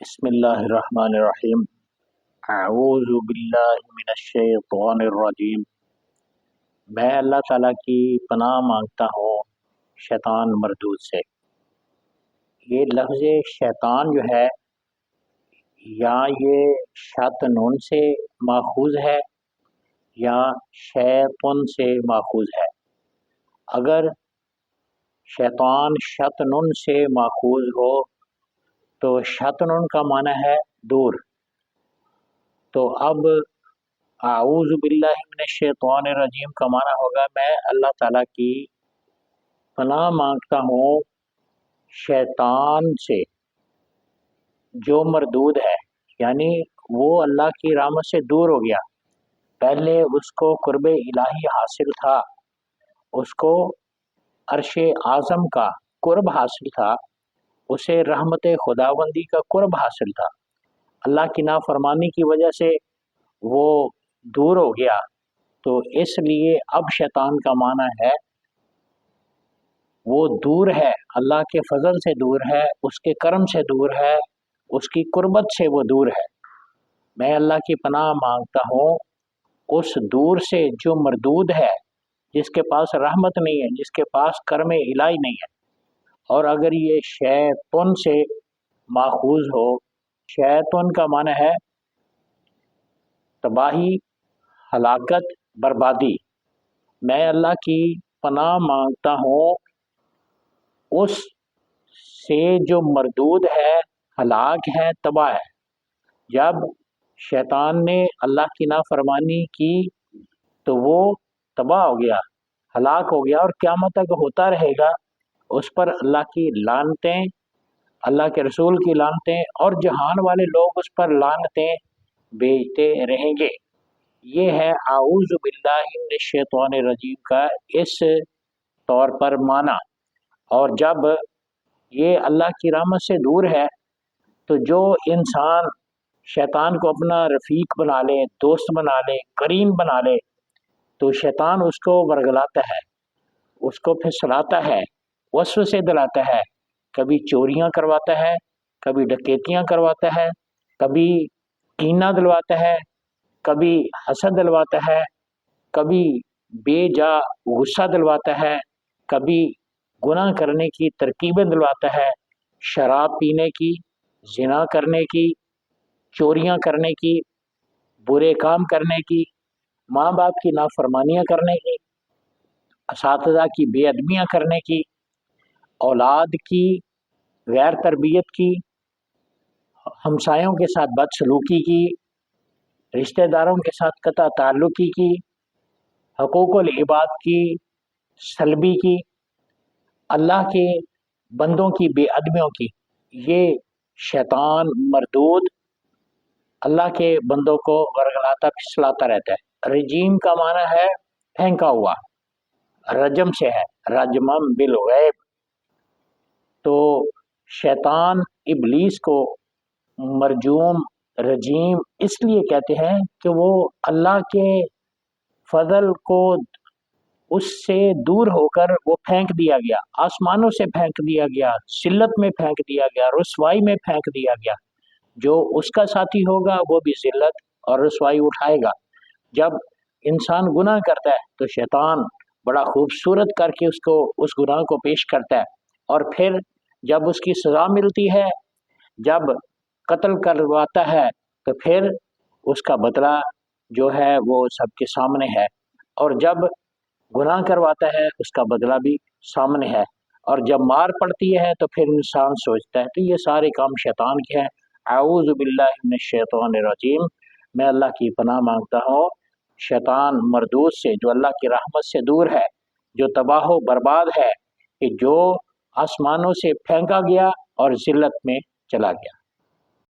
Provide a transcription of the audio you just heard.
بسم اللہ الرحمن الرحیم۔ اعوذ باللہ من الشیطان الرجیم۔ میں اللہ تعالیٰ کی پناہ مانگتا ہوں شیطان مردود سے۔ یہ لفظ شیطان جو ہے یا یہ شت نون سے ماخوذ ہے یا شیطن سے ماخوذ ہے۔ اگر شیطان شت نون سے ماخوذ ہو تو شت نون کا معنی ہے دور۔ تو اب اعوذ باللہ من الشیطان الرجیم کا معنی ہوگا میں اللہ تعالیٰ کی پناہ مانگتا ہوں شیطان سے جو مردود ہے، یعنی وہ اللہ کی رحمت سے دور ہو گیا۔ پہلے اس کو قرب الہی حاصل تھا، اس کو عرش اعظم کا قرب حاصل تھا، اسے رحمت خداوندی کا قرب حاصل تھا۔ اللہ کی نافرمانی کی وجہ سے وہ دور ہو گیا، تو اس لیے اب شیطان کا معنی ہے وہ دور ہے، اللہ کے فضل سے دور ہے، اس کے کرم سے دور ہے، اس کی قربت سے وہ دور ہے۔ میں اللہ کی پناہ مانگتا ہوں اس دور سے جو مردود ہے، جس کے پاس رحمت نہیں ہے، جس کے پاس کرم الہی نہیں ہے۔ اور اگر یہ شیطن سے ماخوذ ہو، شیطن کا معنی ہے تباہی، ہلاکت، بربادی۔ میں اللہ کی پناہ مانگتا ہوں اس سے جو مردود ہے، ہلاک ہے، تباہ ہے۔ جب شیطان نے اللہ کی نافرمانی کی تو وہ تباہ ہو گیا، ہلاک ہو گیا، اور قیامت تک ہوتا رہے گا۔ اس پر اللہ کی لعنتیں، اللہ کے رسول کی لعنتیں، اور جہان والے لوگ اس پر لعنتیں بھیجتے رہیں گے۔ یہ ہے اعوذ باللہ من الشیطان الرجیم کا اس طور پر معنی۔ اور جب یہ اللہ کی رحمت سے دور ہے تو جو انسان شیطان کو اپنا رفیق بنا لے، دوست بنا لے، قرین بنا لے، تو شیطان اس کو ورگلاتا ہے، اس کو پھسلاتا ہے، وسوسے دلاتا ہے، کبھی چوریاں کرواتا ہے، کبھی ڈکیتیاں کرواتا ہے، کبھی کینہ دلواتا ہے، کبھی حسد دلواتا ہے، کبھی بے جا غصہ دلواتا ہے، کبھی گناہ کرنے کی ترکیبیں دلواتا ہے، شراب پینے کی، زنا کرنے کی، چوریاں کرنے کی، برے کام کرنے کی، ماں باپ کی نافرمانیاں کرنے کی، اساتذہ کی بے ادبیاں کرنے کی، اولاد کی غیر تربیت کی، ہمسایوں کے ساتھ بدسلوکی کی، رشتہ داروں کے ساتھ قطع تعلقی کی، حقوق العباد کی سلبی کی، اللہ کے بندوں کی بے ادبیوں کی۔ یہ شیطان مردود اللہ کے بندوں کو ورگلاتا پھسلاتا رہتا ہے۔ رجیم کا معنی ہے پھینکا ہوا، رجم سے ہے، رجمم بالغیب۔ تو شیطان ابلیس کو مرجوم، رجیم اس لیے کہتے ہیں کہ وہ اللہ کے فضل کو اس سے دور ہو کر وہ پھینک دیا گیا، آسمانوں سے پھینک دیا گیا، ذلت میں پھینک دیا گیا، رسوائی میں پھینک دیا گیا۔ جو اس کا ساتھی ہوگا وہ بھی ذلت اور رسوائی اٹھائے گا۔ جب انسان گناہ کرتا ہے تو شیطان بڑا خوبصورت کر کے اس کو اس گناہ کو پیش کرتا ہے، اور پھر جب اس کی سزا ملتی ہے، جب قتل کرواتا ہے، تو پھر اس کا بدلہ جو ہے وہ سب کے سامنے ہے، اور جب گناہ کرواتا ہے اس کا بدلہ بھی سامنے ہے، اور جب مار پڑتی ہے تو پھر انسان سوچتا ہے۔ تو یہ سارے کام شیطان کے ہیں۔ اعوذ باللہ من الشیطان الرجیم۔ میں اللہ کی پناہ مانگتا ہوں شیطان مردود سے جو اللہ کی رحمت سے دور ہے، جو تباہ و برباد ہے، کہ جو آسمانوں سے پھینکا گیا اور ذلت میں چلا گیا۔